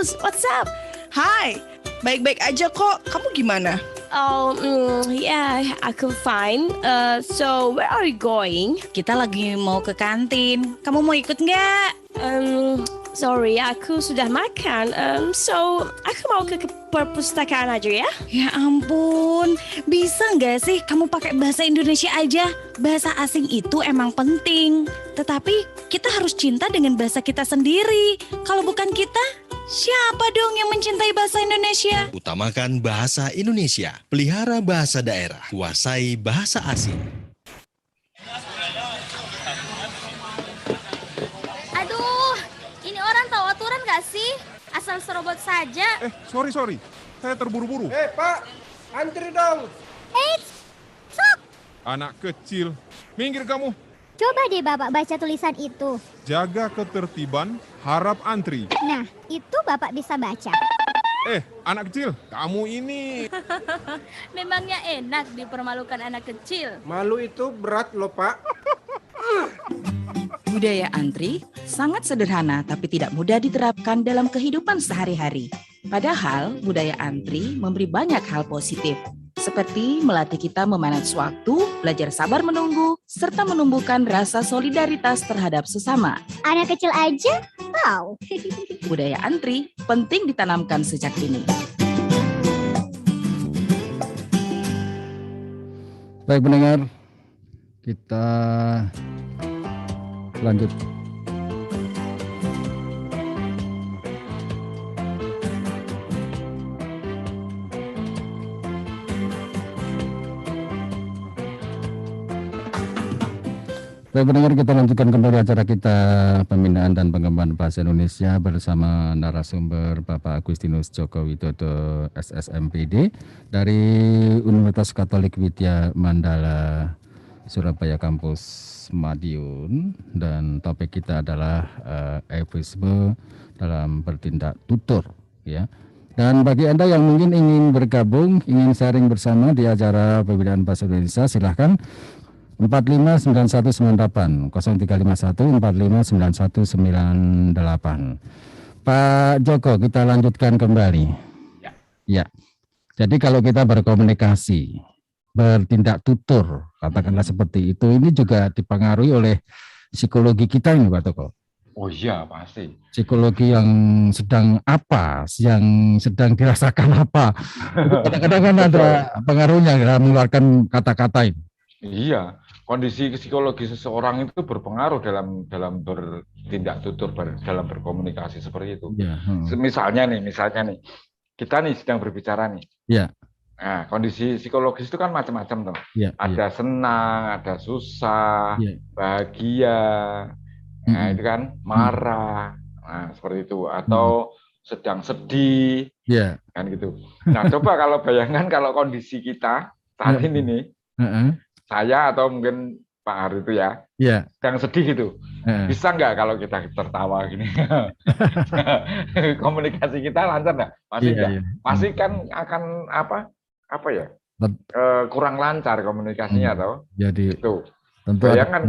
Agustinus, what's up? Hai, baik-baik aja kok. Kamu gimana? Oh, yeah, aku fine. So, where are you going? Kita lagi mau ke kantin. Kamu mau ikut nggak? Sorry, aku sudah makan. So, aku mau ke perpustakaan aja ya. Ya ampun, bisa nggak sih kamu pakai bahasa Indonesia aja? Bahasa asing itu emang penting. Tetapi kita harus cinta dengan bahasa kita sendiri. Kalau bukan kita, siapa dong yang mencintai bahasa Indonesia? Utamakan bahasa Indonesia, pelihara bahasa daerah, kuasai bahasa asing. Aduh, ini orang tahu aturan gak sih? Asal serobot saja. Sorry. Saya terburu-buru. Pak, antri dong. Stop! Anak kecil, minggir kamu. Coba deh Bapak baca tulisan itu. Jaga ketertiban, harap antri. Nah, itu Bapak bisa baca. Anak kecil, kamu ini. Memangnya enak dipermalukan anak kecil. Malu itu berat loh, Pak. Budaya antri sangat sederhana tapi tidak mudah diterapkan dalam kehidupan sehari-hari. Padahal budaya antri memberi banyak hal positif, seperti melatih kita memanage waktu, belajar sabar menunggu, serta menumbuhkan rasa solidaritas terhadap sesama. Anak kecil aja tahu. Budaya antri penting ditanamkan sejak dini. Baik pendengar, kita lanjut. Baik pendengar, kita lanjutkan kembali acara kita pembinaan dan pengembangan bahasa Indonesia bersama narasumber Bapak Agustinus Joko Widodo SSMPD dari Universitas Katolik Widya Mandala Surabaya Kampus Madiun, dan topik kita adalah eufemisme dalam bertindak tutur ya. Dan bagi Anda yang mungkin ingin bergabung, ingin sharing bersama di acara pembinaan bahasa Indonesia, silahkan 459198 0351 459198. Pak Joko, kita lanjutkan kembali. Ya. Jadi kalau kita berkomunikasi, bertindak tutur, katakanlah seperti itu, ini juga dipengaruhi oleh psikologi kita ini, Pak Joko. Oh iya, pasti. Psikologi yang sedang apa, yang sedang dirasakan apa. Kadang-kadang kan ada pengaruhnya dalam mengeluarkan kata-kata ini. Iya, kondisi psikologi seseorang itu berpengaruh dalam bertindak tutur, dalam berkomunikasi seperti itu. Ya, Misalnya nih, kita nih sedang berbicara nih. Ya. Nah, kondisi psikologis itu kan macam-macam toh. Ya, ada senang, ada susah, bahagia, nah itu kan marah, nah seperti itu, atau sedang sedih, kan gitu. Nah coba kalau bayangkan kalau kondisi kita saat ini nih, saya atau mungkin Pak Har itu ya, yang sedih gitu, bisa nggak kalau kita tertawa gini? Komunikasi kita lancar nggak? Pasti nggak. Pasti kan akan apa ya? Kurang lancar komunikasinya, atau? Jadi itu. Tentu bayangkan,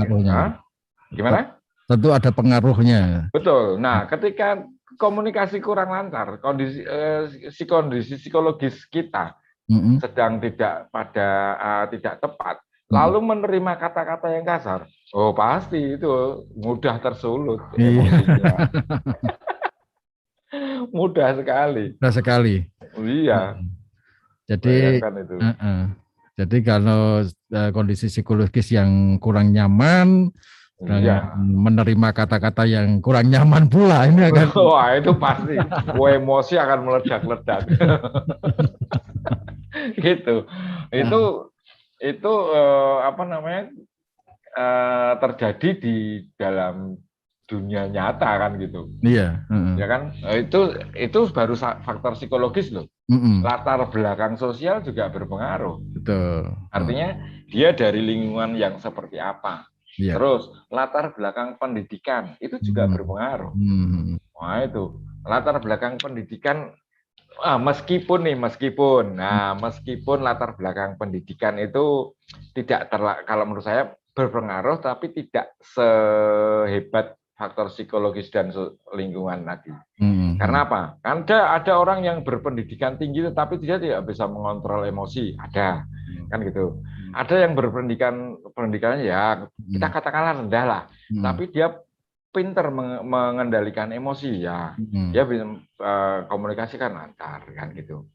gimana? Tentu ada pengaruhnya. Betul. Nah, ketika komunikasi kurang lancar, kondisi psikologis kita sedang tidak tepat, lalu menerima kata-kata yang kasar, oh pasti itu mudah tersulut emosinya. Mudah sekali. Iya. Jadi itu. Jadi kalau kondisi psikologis yang kurang nyaman, menerima kata-kata yang kurang nyaman pula, ini akan wah itu pasti emosi akan meledak-ledak. Gitu. Itu terjadi di dalam dunia nyata kan gitu. Iya. Ya kan, itu baru faktor psikologis loh. Latar belakang sosial juga berpengaruh. Betul. Artinya dia dari lingkungan yang seperti apa. Terus latar belakang pendidikan itu juga berpengaruh. Wah itu latar belakang pendidikan. Meskipun latar belakang pendidikan itu tidak kalau menurut saya berpengaruh, tapi tidak sehebat faktor psikologis dan lingkungan tadi. Karena apa? Ada orang yang berpendidikan tinggi tetapi dia tidak bisa mengontrol emosi, ada kan gitu. Ada yang pendidikannya ya kita katakanlah rendah lah, tapi dia pinter mengendalikan emosi ya, dia bisa komunikasikan antar kan gitu.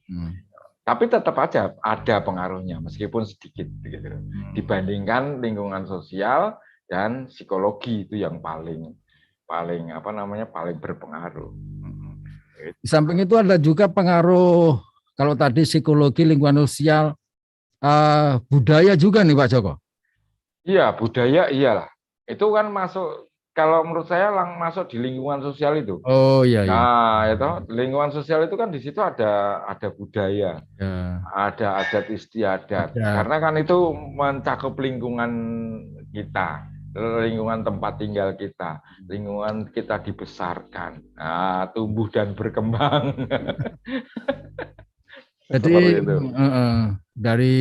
Tapi tetap aja ada pengaruhnya meskipun sedikit gitu. Dibandingkan lingkungan sosial dan psikologi itu yang paling berpengaruh. Di samping itu ada juga pengaruh kalau tadi psikologi, lingkungan sosial, budaya juga nih Pak Joko. Iya, budaya iyalah. Itu kan masuk, kalau menurut saya masuk di lingkungan sosial itu. Oh iya. Nah, itu lingkungan sosial itu kan di situ ada budaya, ada adat istiadat. Karena kan itu mencakup lingkungan kita. Lingkungan tempat tinggal kita, lingkungan kita dibesarkan, tumbuh dan berkembang. Jadi dari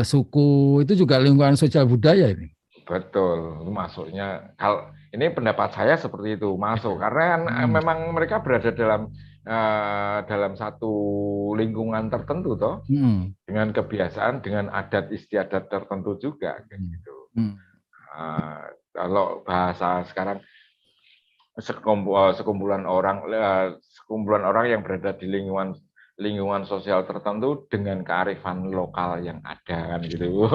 suku itu juga lingkungan sosial budaya ini. Betul, masuknya. Kalau ini pendapat saya seperti itu masuk, karena kan memang mereka berada dalam satu lingkungan tertentu, toh, dengan kebiasaan, dengan adat istiadat tertentu juga, gitu. Kalau bahasa sekarang sekumpulan orang yang berada di lingkungan sosial tertentu dengan kearifan lokal yang ada kan gitu.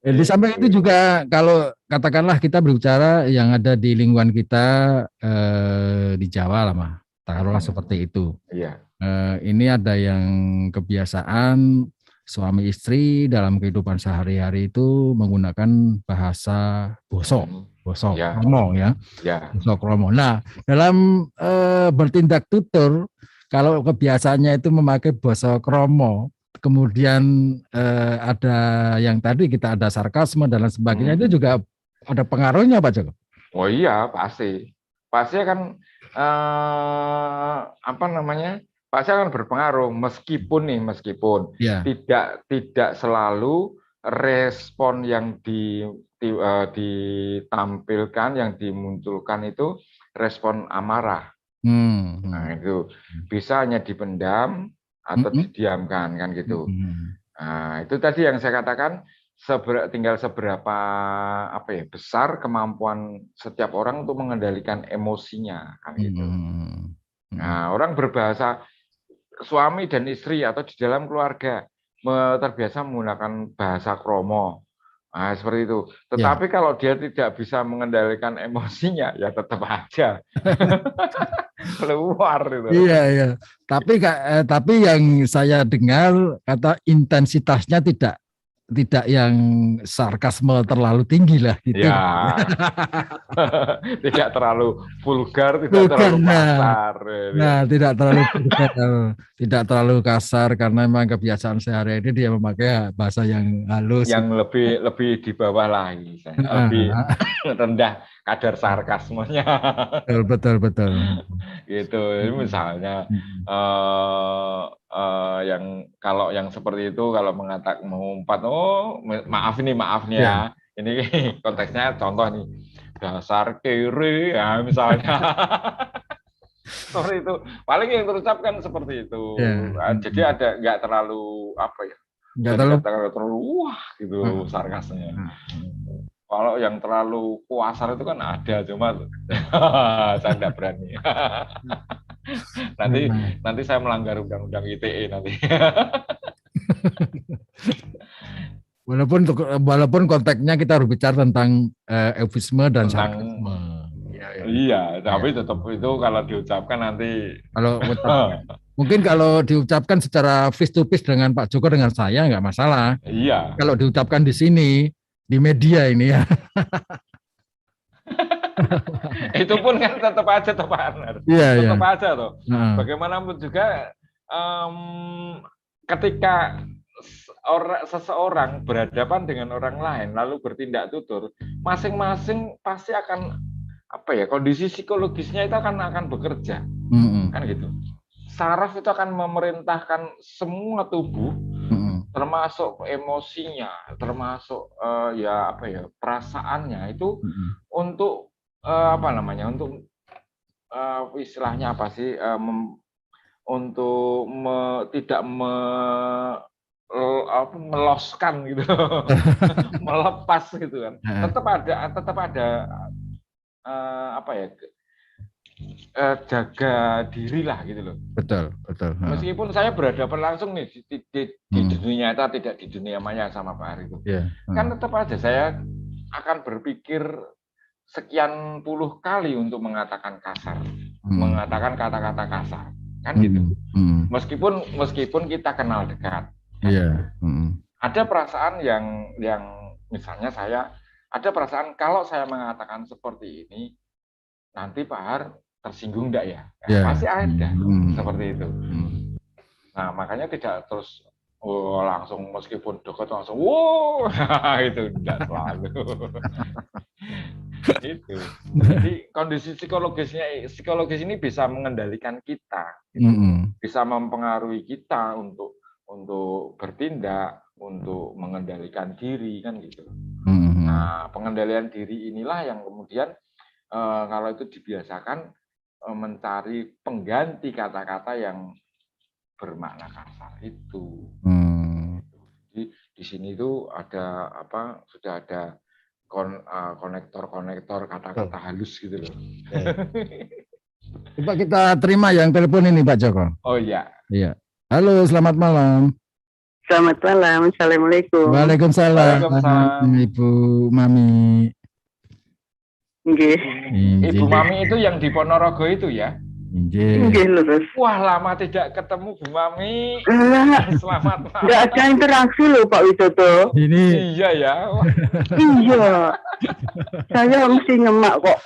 Di samping itu juga kalau katakanlah kita berbicara yang ada di lingkungan kita di Jawa lah mah, taruhlah seperti itu. Iya. Ini ada yang kebiasaan suami istri dalam kehidupan sehari-hari itu menggunakan bahasa bosok kromo ya. Bosok kromo. Nah, dalam bertindak tutur, kalau kebiasaannya itu memakai bosok kromo, kemudian ada yang tadi kita ada sarkasme dan lain sebagainya, itu juga ada pengaruhnya Pak Joko? Oh iya, pasti kan pasti akan berpengaruh meskipun tidak selalu respon yang ditampilkan, yang dimunculkan itu respon amarah. Nah, itu bisa hanya dipendam atau didiamkan kan gitu. Nah, itu tadi yang saya katakan, tinggal seberapa besar kemampuan setiap orang untuk mengendalikan emosinya kan gitu. Nah, orang berbahasa suami dan istri atau di dalam keluarga terbiasa menggunakan bahasa kromo. Nah, seperti itu. Tetapi kalau dia tidak bisa mengendalikan emosinya, ya tetap aja keluar itu. Iya. Tapi yang saya dengar kata intensitasnya tidak yang sarkasme terlalu tinggi lah gitu. Ya. Tidak terlalu vulgar, tidak terlalu kasar. Nah, tidak terlalu kasar karena memang kebiasaan sehari-hari dia memakai bahasa yang halus. Yang lebih di bawah lagi, lebih rendah kadar sarkasmenya. Betul. Gitu. Misalnya yang seperti itu kalau mengumpat, maaf nih ya. Ini konteksnya contoh nih, dasar kiri ya misalnya. Seperti itu. Paling yang terucapkan seperti itu. Jadi nggak terlalu nggak terlalu wah gitu sarkasnya. Kalau yang terlalu kuasar itu kan ada, cuma saya tidak berani. Nanti saya melanggar undang-undang ITE nanti. Walaupun konteksnya kita harus bicara tentang eufemisme dan sarkasme. Iya, tapi tetap itu kalau diucapkan nanti. Mungkin kalau diucapkan secara face to face dengan Pak Joko dengan saya nggak masalah. Iya. Kalau diucapkan di sini di media ini ya. Itu pun kan tetap aja toh Pak Anar. Tetap aja toh. Bagaimanapun juga ketika seseorang berhadapan dengan orang lain lalu bertindak tutur, masing-masing pasti akan kondisi psikologisnya itu akan bekerja. Kan gitu. Saraf itu akan memerintahkan semua tubuh termasuk emosinya, termasuk ya apa ya perasaannya itu untuk apa namanya, untuk istilahnya apa sih, untuk tidak meloskan gitu, melepas gitu kan. Tetap ada apa ya, jaga diri lah gitu loh. Betul. Meskipun saya berhadapan langsung nih di dunia nyata, tidak di dunia maya sama Pak Ari itu. Kan tetap aja saya akan berpikir sekian puluh kali untuk mengatakan kasar, mengatakan kata-kata kasar, kan gitu. Meskipun kita kenal dekat. Ada perasaan yang misalnya saya ada perasaan kalau saya mengatakan seperti ini, nanti Pak Har tersinggung enggak ya? Pasti ada seperti itu. Nah, makanya tidak terus langsung meskipun dekat langsung itu enggak selalu. Itu. Jadi kondisi psikologis ini bisa mengendalikan kita, gitu. Bisa mempengaruhi kita untuk bertindak, untuk mengendalikan diri kan gitu. Nah, pengendalian diri inilah yang kemudian kalau itu dibiasakan mencari pengganti kata-kata yang bermakna kasar itu. Jadi di sini itu ada apa? Sudah ada konektor kata-kata halus gitu loh. Coba kita terima yang telepon ini Pak Joko. Oh iya. Iya. Halo, selamat malam. Selamat malam, assalamualaikum. Waalaikumsalam. Ibu Mami. Nggih. Ibu Mami itu yang di Ponorogo itu ya? Nggih, lurus. Wah, lama tidak ketemu Bu Mami. Selamat malam. Nggak ada interaksi loh Pak Widodo. Ini. Iya ya. Iya. Saya mesti nyemak kok.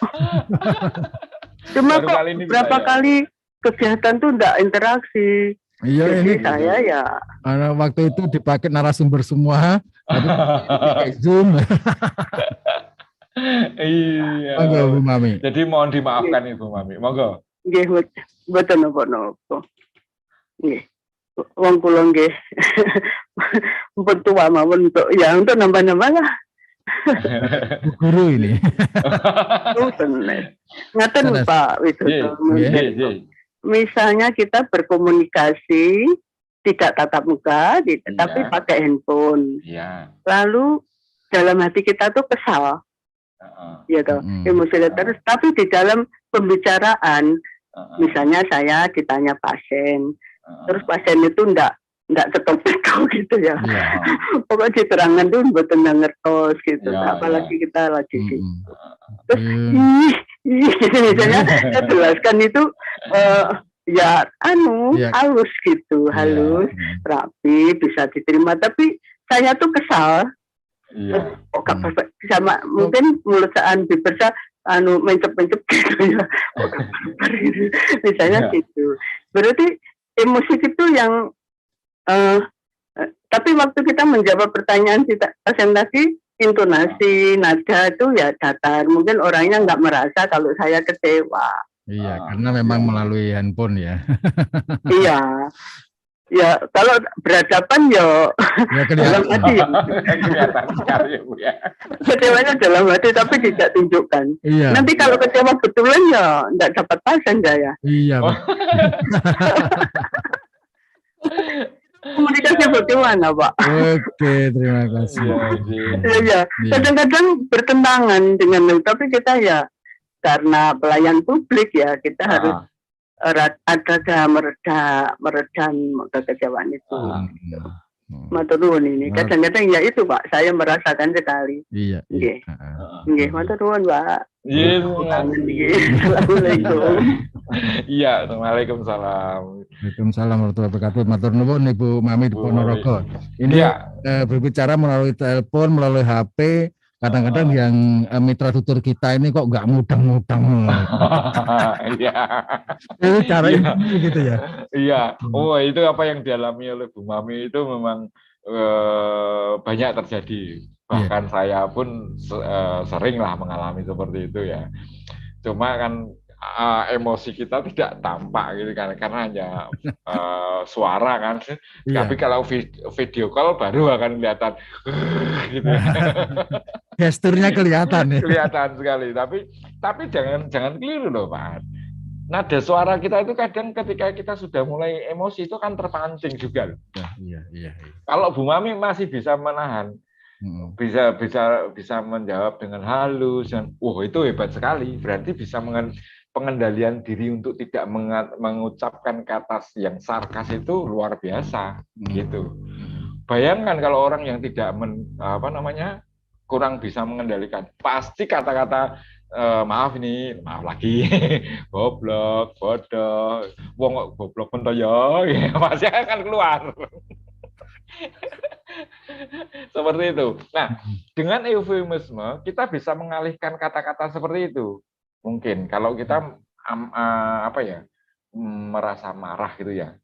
Cuma kok berapa kali kegiatan tuh nggak interaksi. Iya. Jadi ini saya ya. Waktu itu dipakai narasumber semua. Pakai Zoom. Iya. Monggo Bu Mami. Jadi mohon dimaafkan Ibu Mami. Monggo. Nggih, mboten napa-napa. Nggih. Wong kula nggih. Mumpun tua mawon untuk nambah-nambah lah. Guru ini. Ngaten Pak Widodo. Misalnya kita berkomunikasi tidak tatap muka, tapi pakai handphone. Lalu dalam hati kita tuh kesal, gitu, emosi terus. Tapi di dalam pembicaraan, misalnya saya ditanya pasien, terus pasien itu enggak cetok-cetok gitu ya. Pokoknya diterangkan tuh mboten ngertos gitu. Apalagi kita lagi gitu. Terus misalnya saya jelaskan itu halus gitu, halus, rapi, bisa diterima. Tapi saya tuh kesal. Sama mungkin mulut bibirsa mencep-mencep gitu ya. Misalnya gitu. Berarti emosi itu yang tapi waktu kita menjawab pertanyaan pasien tadi, intonasi, nada itu ya datar. Mungkin orangnya nggak merasa kalau saya kecewa. Iya, karena memang melalui handphone ya. Iya. Ya, kalau berhadapan ya dalam hati ya. Kelihatan sekali Bu ya. Kecewanya dalam hati tapi tidak tunjukkan. Iya. Nanti kalau kecewa betulan ya nggak dapat pasien saya. Iya. Komunikasi bagaimana Pak? Oke, terima kasih. Iya, kadang-kadang bertentangan dengan, tapi kita ya karena pelayan publik ya kita harus ada meredam kekecewaan itu. Matur nuwun ini. Kadang-kadang ya itu Pak, saya merasakan sekali. Iya. Nggih, matur nuwun Pak. Assalamualaikum. Iya, Waalaikumsalam. Waalaikumsalam warahmatullahi wabarakatuh. Matur nuwun Ibu Mami di Ponorogo. Ini berbicara melalui telepon, melalui HP. Kadang-kadang yang mitra tutur kita ini kok nggak mudeng-mudeng. Iya. Itu cara ini gitu ya. Iya. Oh, itu apa yang dialami oleh Bu Mami itu memang banyak terjadi. Bahkan saya pun sering lah mengalami seperti itu ya. Cuma kan emosi kita tidak tampak gitu kan, karena hanya suara kan. Tapi kalau video call baru akan kelihatan gitu. Gesturnya kelihatan ya. Kelihatan sekali. Tapi jangan keliru loh Pak. Nada suara kita itu kadang ketika kita sudah mulai emosi itu kan terpancing juga loh. Iya. Kalau Bu Mami masih bisa menahan, bisa menjawab dengan halus, dan itu hebat sekali. Berarti bisa pengendalian diri untuk tidak mengucapkan kata yang sarkas itu luar biasa gitu. Bayangkan kalau orang yang tidak kurang bisa mengendalikan, pasti kata-kata maaf lagi goblok, bodoh, wong goblok pentoyo, pasti akan keluar. Seperti itu. Nah, dengan eufemisme kita bisa mengalihkan kata-kata seperti itu. Mungkin kalau kita merasa marah gitu ya,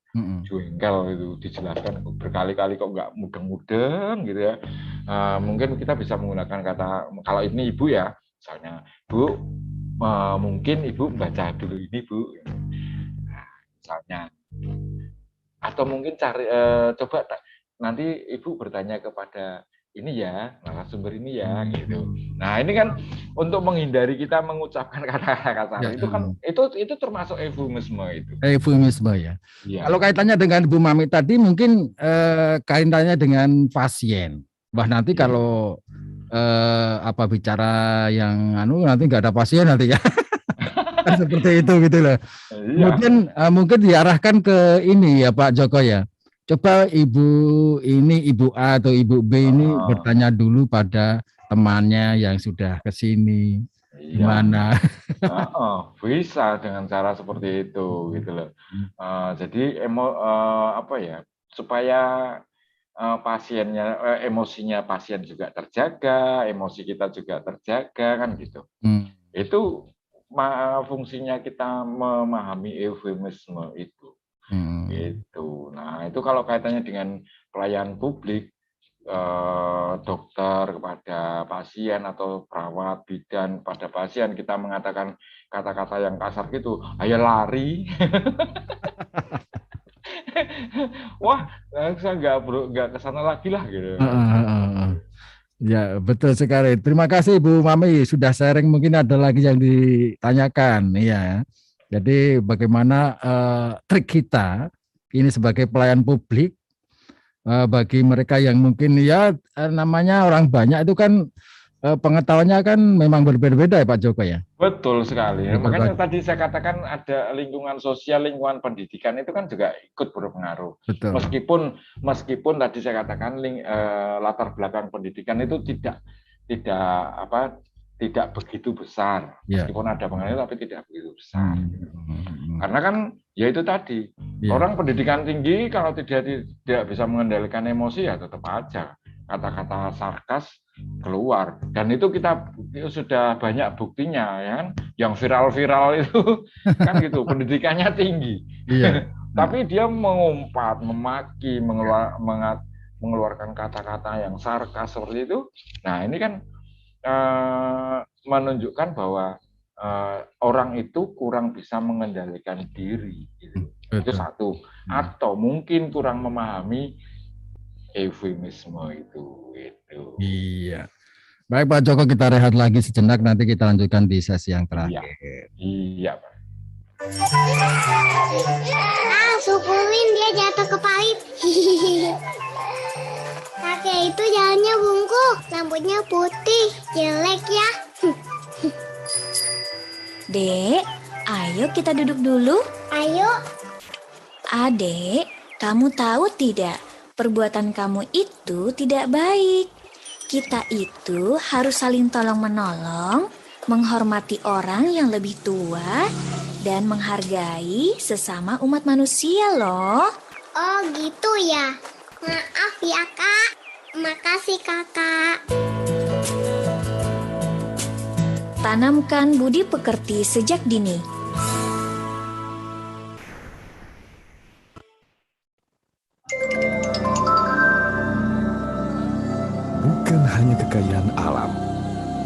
jengkel gitu, dijelaskan berkali-kali kok nggak mudeng-mudeng gitu ya. Mungkin kita bisa menggunakan kata, kalau ini ibu ya, misalnya, Bu, mungkin ibu baca dulu ini Bu, misalnya. Atau mungkin coba nanti ibu bertanya kepada ini ya, narasumber ini ya, gitu. Nah ini kan untuk menghindari kita mengucapkan kata-kata itu kan itu termasuk eufemisme itu. Eufemisme ya. Kalau kaitannya dengan Bu Mami tadi mungkin kaitannya dengan pasien. Wah nanti kalau bicara yang nanti nggak ada pasien nanti ya. Seperti itu gitu loh. Mungkin diarahkan ke ini ya Pak Joko ya. Coba ibu A atau ibu B ini bertanya dulu pada temannya yang sudah kesini gimana. Bisa dengan cara seperti itu gitu loh. Jadi supaya emosinya pasien juga terjaga, emosi kita juga terjaga kan gitu. Itu fungsinya kita memahami eufemisme itu. Gitu. Nah, itu kalau kaitannya dengan pelayanan publik, dokter kepada pasien atau perawat bidan pada pasien, kita mengatakan kata-kata yang kasar gitu, ayo lari. Wah, saya nggak kesana lagi lah gitu. Ya, betul sekali. Terima kasih Bu Mami sudah sharing. Mungkin ada lagi yang ditanyakan, ya. Jadi bagaimana trik kita ini sebagai pelayan publik bagi mereka yang mungkin namanya orang banyak itu kan pengetahuannya kan memang berbeda-beda ya Pak Joko ya. Betul sekali. Makanya tadi saya katakan ada lingkungan sosial, lingkungan pendidikan itu kan juga ikut berpengaruh. Betul. Meskipun tadi saya katakan latar belakang pendidikan itu tidak begitu besar, meskipun ada pengaruh tapi tidak begitu besar. Karena kan ya itu tadi orang pendidikan tinggi kalau tidak bisa mengendalikan emosi ya tetap aja kata-kata sarkas keluar, dan itu kita sudah banyak buktinya ya kan, yang viral-viral itu kan gitu pendidikannya tinggi, tapi dia mengumpat, memaki, mengeluarkan kata-kata yang sarkas seperti itu. Nah ini kan menunjukkan bahwa orang itu kurang bisa mengendalikan diri gitu. Itu satu, atau mungkin kurang memahami eufemisme itu. Iya. Baik Pak Joko, kita rehat lagi sejenak, nanti kita lanjutkan di sesi yang terakhir. Iya Pak. Syukurin dia jatuh ke parit. Kakek itu jalannya bungkuk, rambutnya putih, jelek ya. Dek, ayo kita duduk dulu. Ayo. Adek, kamu tahu tidak, perbuatan kamu itu tidak baik. Kita itu harus saling tolong-menolong, menghormati orang yang lebih tua, dan menghargai sesama umat manusia loh. Oh gitu ya. Maaf ya Kak. Makasih Kakak. Tanamkan budi pekerti sejak dini. Bukan hanya kekayaan alam,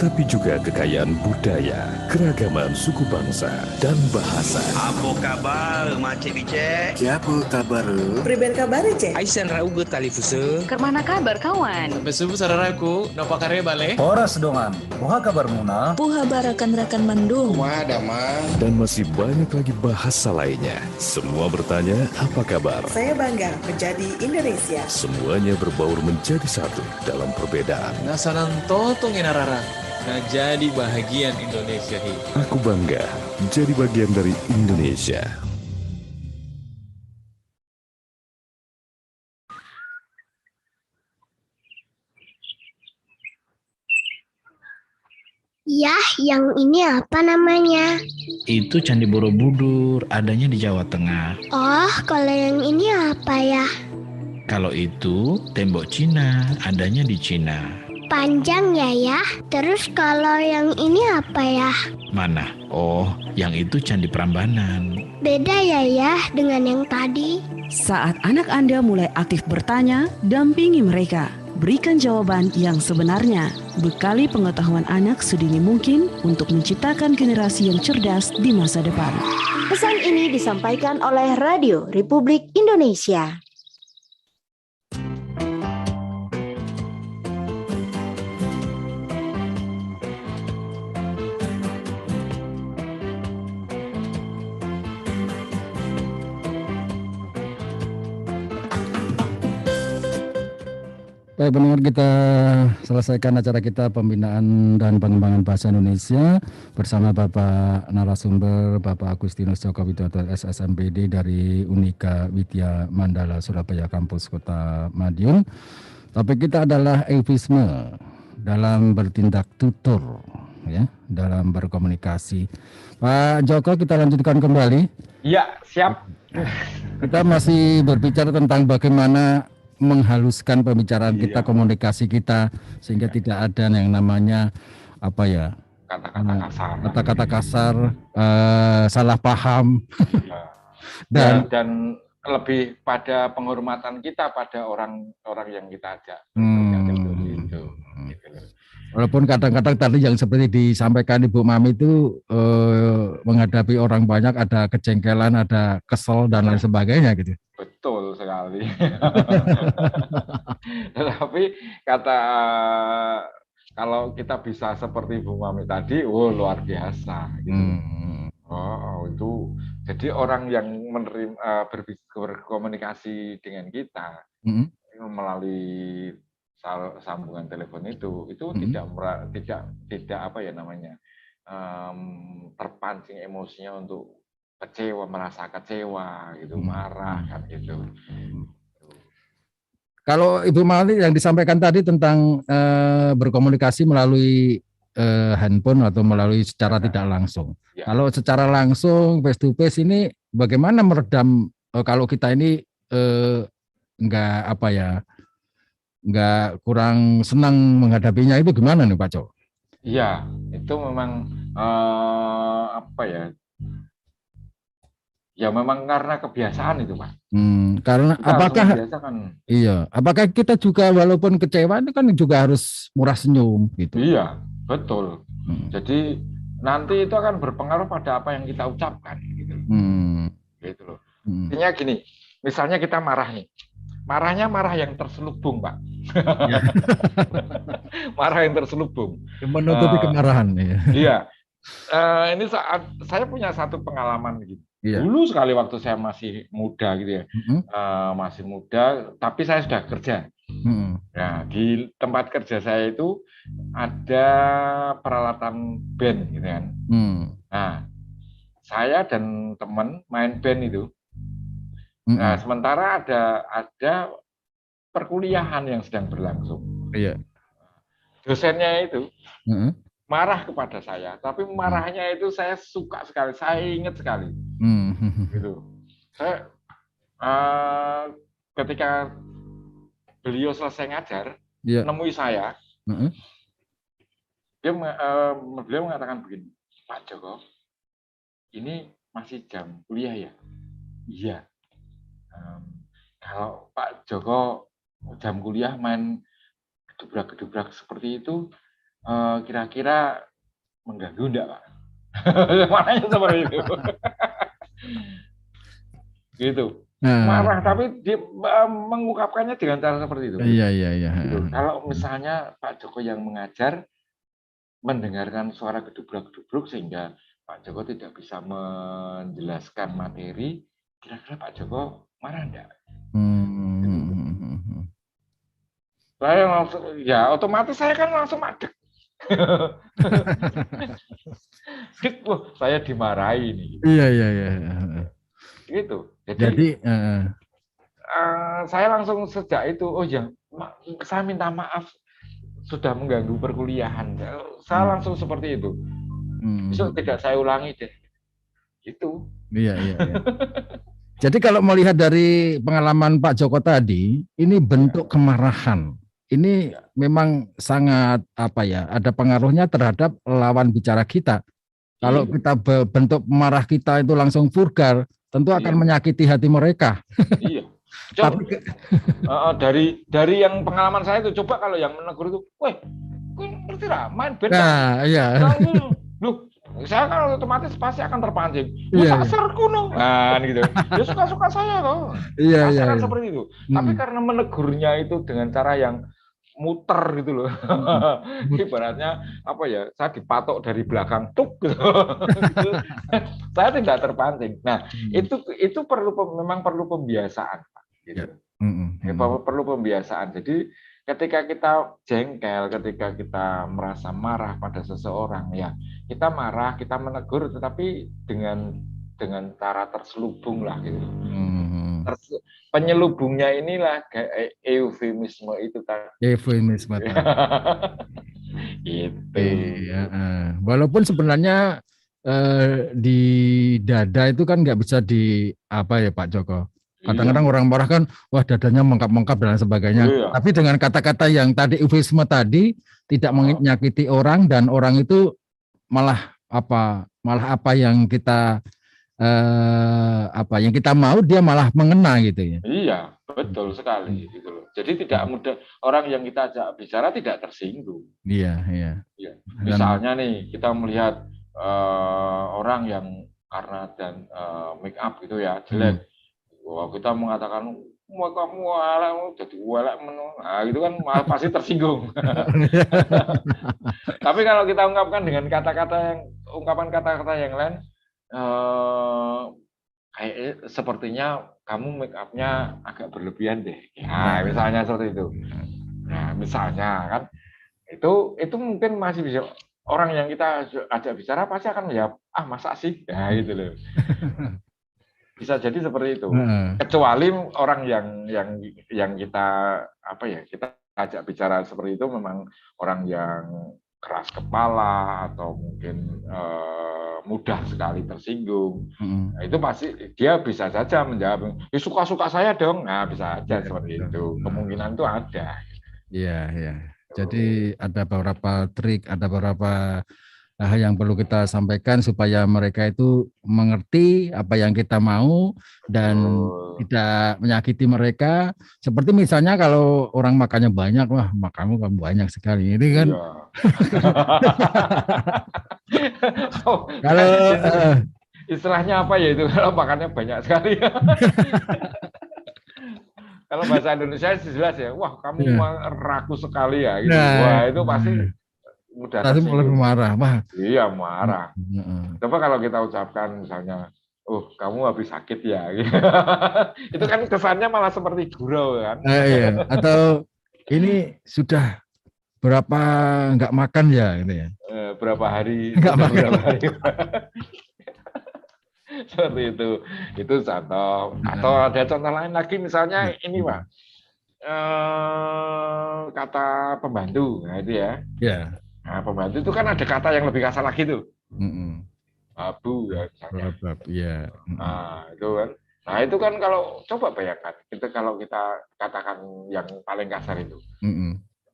tetapi juga kekayaan budaya, keragaman suku bangsa, dan bahasa. Apa kabar, Macik Bicek? Siapa kabar? Priben kabar, Cek? Aisan raugut kali fuse. Kermana kabar, kawan? Besubu sararaku, napa kare bale? Horas dongan. Puha kabar muna. Puha barakan-rakan mandung. Wah, damang. Dan masih banyak lagi bahasa lainnya. Semua bertanya, apa kabar? Saya bangga menjadi Indonesia. Semuanya berbaur menjadi satu dalam perbedaan. Nasanan totong inarara. Nah jadi bahagian Indonesia hi. Aku bangga menjadi bagian dari Indonesia. Ya, yang ini apa namanya? Itu Candi Borobudur, adanya di Jawa Tengah. Oh, kalau yang ini apa ya? Kalau itu tembok Cina, adanya di Cina. Panjang ya. Terus kalau yang ini apa ya? Mana? Oh, yang itu Candi Prambanan. Beda ya dengan yang tadi. Saat anak Anda mulai aktif bertanya, dampingi mereka. Berikan jawaban yang sebenarnya. Bekali pengetahuan anak sedini mungkin untuk menciptakan generasi yang cerdas di masa depan. Pesan ini disampaikan oleh Radio Republik Indonesia. Baik pendengar, kita selesaikan acara kita pembinaan dan pengembangan bahasa Indonesia bersama Bapak narasumber Bapak Agustinus Joko Widodo SSMPD dari Unika Widya Mandala Surabaya Kampus Kota Madiun. Topik kita adalah eufemisme dalam bertindak tutur, ya, dalam berkomunikasi. Pak Joko, kita lanjutkan kembali. Iya, siap. Kita masih berbicara tentang bagaimana menghaluskan pembicaraan kita, komunikasi kita, sehingga tidak ada yang namanya apa ya, kata-kata kasar, salah paham, dan lebih pada penghormatan kita pada orang-orang yang kita ajak. Walaupun kadang-kadang tadi yang seperti disampaikan Ibu Mami itu menghadapi orang banyak ada kejengkelan, ada kesel dan lain sebagainya gitu. Betul sekali. Tetapi kalau kita bisa seperti Ibu Mami tadi, luar biasa gitu. Oh, itu jadi orang yang menerima berkomunikasi dengan kita melalui sambungan telepon itu tidak apa ya namanya, terpancing emosinya untuk merasa kecewa gitu, marah kan gitu. Kalau Ibu Mali yang disampaikan tadi tentang berkomunikasi melalui handphone atau melalui secara tidak langsung. Ya. Kalau secara langsung face to face ini bagaimana meredam kalau kita ini nggak kurang senang menghadapinya, itu gimana nih Pak Cok? Iya, itu memang apa ya? Ya memang karena kebiasaan itu Pak. Karena apakah kita juga walaupun kecewa itu kan juga harus murah senyum gitu? Iya, betul. Jadi nanti itu akan berpengaruh pada apa yang kita ucapkan gitu. Gitu loh. Intinya gini, misalnya kita marah nih. Marahnya marah yang terselubung, Pak. Marah yang terselubung. Menutupi kemarahan. Iya. Ini saat saya punya satu pengalaman gitu. Iya. Dulu sekali waktu saya masih muda gitu ya. Masih muda, tapi saya sudah kerja. Nah, di tempat kerja saya itu ada peralatan band gitu kan. Nah, saya dan teman main band itu. Nah, sementara ada perkuliahan yang sedang berlangsung. Iya. Dosennya itu marah kepada saya, tapi marahnya itu saya suka sekali, saya ingat sekali. Gitu. Saya ketika beliau selesai ngajar, nemui saya, beliau mengatakan begini, Pak Joko, ini masih jam kuliah ya? Iya. Kalau Pak Joko jam kuliah main gedubrak-gedubrak seperti itu, kira-kira mengganggu enggak, Pak? Makanya seperti itu. Gitu. Marah tapi dia mengungkapkannya dengan cara seperti itu. Iya. Gitu. Kalau misalnya Pak Joko yang mengajar mendengarkan suara gedublak-gedubluk sehingga Pak Joko tidak bisa menjelaskan materi, kira-kira Pak Joko marah enggak? Saya langsung, ya otomatis saya kan langsung madeg. Saya dimarahi nih. Iya. Gitu. Jadi saya langsung sejak itu, oh ya, saya minta maaf sudah mengganggu perkuliahan. Saya langsung seperti itu. Besok tidak saya ulangi deh. Gitu. Iya. Jadi kalau melihat dari pengalaman Pak Joko tadi, ini bentuk kemarahan. Ini memang sangat ada pengaruhnya terhadap lawan bicara kita. Kalau kita bentuk marah kita itu langsung vulgar, tentu akan menyakiti hati mereka. Iya. Coba, dari yang pengalaman saya itu, coba kalau yang menegur itu, weh, ngerti lah, main band. Nah, iya. Loh, saya kan otomatis pasti akan terpancing. Masa serku no, nah gitu. Ya suka-suka saya kok. Iya. Kan seperti itu. Tapi karena menegurnya itu dengan cara yang muter gitu loh. Ibaratnya saya dipatok dari belakang tuk gitu. Saya tidak terpancing. Nah, itu memang perlu pembiasaan, Pak. Gitu. Perlu pembiasaan. Jadi ketika kita jengkel, ketika kita merasa marah pada seseorang, ya kita marah, kita menegur, tetapi dengan cara terselubung lah gitu. Penyelubungnya inilah eufemisme itu kan. Eufemisme. Itu. Iya. Walaupun sebenarnya di dada itu kan nggak bisa Pak Joko. Kadang-kadang orang marah kan, wah dadanya mengkap-mengkap dan sebagainya. Iya. Tapi dengan kata-kata yang tadi eufemisme tadi tidak menyakiti orang, dan orang itu malah apa yang kita yang kita mau dia malah mengena gitu ya. Iya, betul sekali gitu loh. Jadi tidak mudah, orang yang kita ajak bicara tidak tersinggung. Iya. Misalnya nih kita melihat orang yang karena make up gitu ya jelek. Wah, kita mengatakan kamu jadi walek gitu kan malah pasti tersinggung. Tapi kalau kita ungkapkan dengan kata-kata yang lain, kayak sepertinya kamu make up-nya agak berlebihan deh. Nah, misalnya seperti itu. Nah, misalnya kan itu mungkin masih bisa, orang yang kita ajak bicara pasti akan menjawab, masa sih? Nah, gitu loh. Bisa jadi seperti itu. Kecuali orang yang kita kita ajak bicara seperti itu memang orang yang keras kepala atau mungkin mudah sekali tersinggung. Nah, itu pasti dia bisa saja menjawab, suka-suka saya dong. Nah, bisa aja seperti itu. Kemungkinan itu ada. Iya. Jadi ada beberapa trik, ada beberapa hal yang perlu kita sampaikan supaya mereka itu mengerti apa yang kita mau dan tidak menyakiti mereka. Seperti misalnya kalau orang makannya banyak, wah makanmu banyak sekali. Ini kan. Iya. Kalau istilahnya apa ya itu, kalau makannya banyak sekali. Kalau bahasa Indonesia jelas ya, wah kamu rakus sekali ya. Gitu. Wah itu pasti mudah mulai marah, Iya marah. Coba kalau kita ucapkan misalnya, kamu habis sakit ya, itu kan kesannya malah seperti gurau kan. Iya. Atau ini sudah berapa nggak makan ya, gitu ya. Berapa hari nggak makan. Seperti itu contoh. Atau ada contoh lain lagi, misalnya ini Pak, kata pembantu, nah itu ya. Iya. Nah, pembantu itu kan ada kata yang lebih kasar lagi tuh. Babu ya misalnya. Iya. Nah, itu kan. Nah, itu kan kalau coba bayangkan, kalau kita katakan yang paling kasar itu.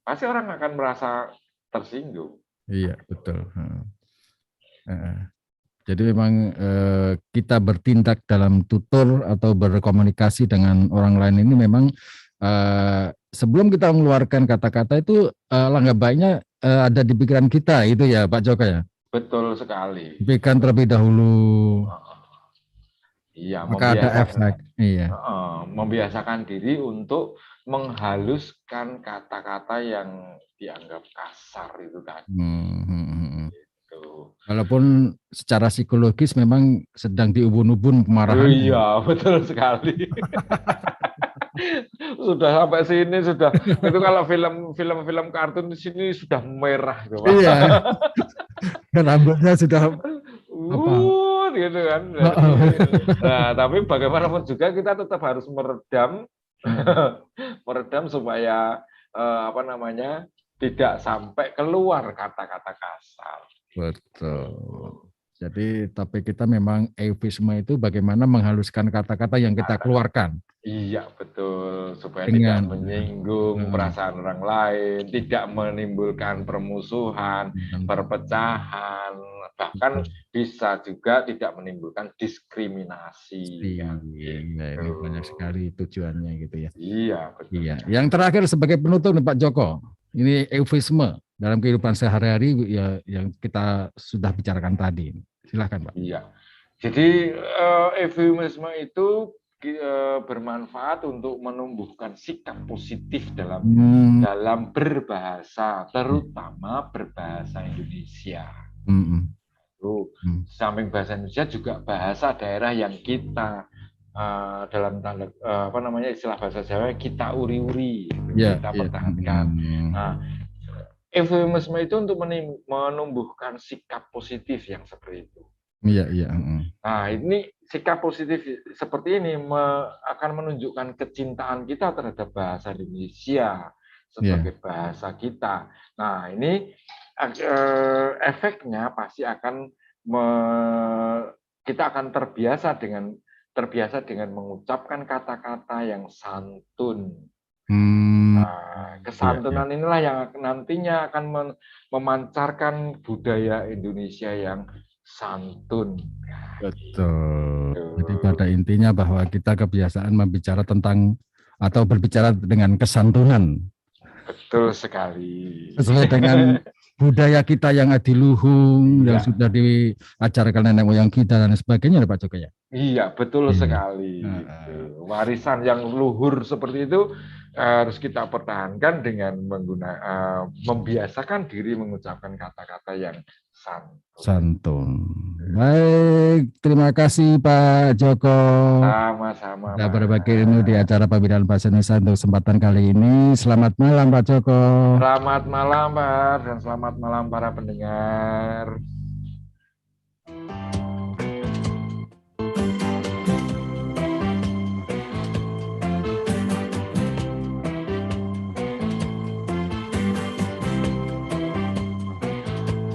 Pasti orang akan merasa tersinggung. Iya, betul. Jadi memang kita bertindak dalam tutur atau berkomunikasi dengan orang lain ini memang sebelum kita mengeluarkan kata-kata itu langkah baiknya ada di pikiran kita itu ya Pak Joko ya. Betul sekali. Pikirkan terlebih dahulu. Iya, maka ada efek. Iya. Membiasakan diri untuk menghaluskan kata-kata yang dianggap kasar itu tadi. Gitu. Walaupun secara psikologis memang sedang diubun-ubun kemarahan. Iya, betul sekali. Sudah sampai sini sudah itu kalau film kartun di sini sudah merah gitu. Iya. Dan rambutnya sudah gitu kan. Nah, tapi bagaimanapun juga kita tetap harus meredam supaya tidak sampai keluar kata-kata kasar. Betul. Jadi topik kita memang eufemisme itu bagaimana menghaluskan kata-kata yang kita keluarkan. Iya, betul. Supaya tidak menyinggung perasaan orang lain, tidak menimbulkan permusuhan, perpecahan, bahkan bisa juga tidak menimbulkan diskriminasi. Iya, ini banyak sekali tujuannya gitu ya. Iya, betul. Iya. Yang terakhir sebagai penutup nih Pak Joko, ini eufemisme dalam kehidupan sehari-hari ya, yang kita sudah bicarakan tadi. Silahkan Pak. Iya. Jadi eufemisme itu bermanfaat untuk menumbuhkan sikap positif dalam berbahasa, terutama berbahasa Indonesia. Samping bahasa Indonesia juga bahasa daerah yang kita dalam tanda istilah bahasa Jawa kita uri-uri, kita pertahankan. Nah, eufemisme itu untuk menumbuhkan sikap positif yang seperti itu. Iya. Nah, ini sikap positif seperti ini akan menunjukkan kecintaan kita terhadap bahasa Indonesia sebagai bahasa kita. Nah, ini efeknya pasti akan kita akan terbiasa dengan mengucapkan kata-kata yang santun. Nah, kesantunan inilah yang nantinya akan memancarkan budaya Indonesia yang santun. Betul. Jadi pada intinya bahwa kita kebiasaan berbicara dengan kesantunan. Betul sekali. Sesuai dengan budaya kita yang adiluhung, yang sudah diajarkan nenek moyang kita dan sebagainya, Pak Joko ya. Iya, betul sekali. Warisan yang luhur seperti itu harus kita pertahankan dengan membiasakan diri mengucapkan kata-kata yang santun. Baik, terima kasih Pak Joko. Sama-sama. Sudah berbagi ilmu di acara Pembinaan Bahasa Indonesia untuk kesempatan kali ini. Selamat malam Pak Joko. Selamat malam Pak, dan selamat malam para pendengar.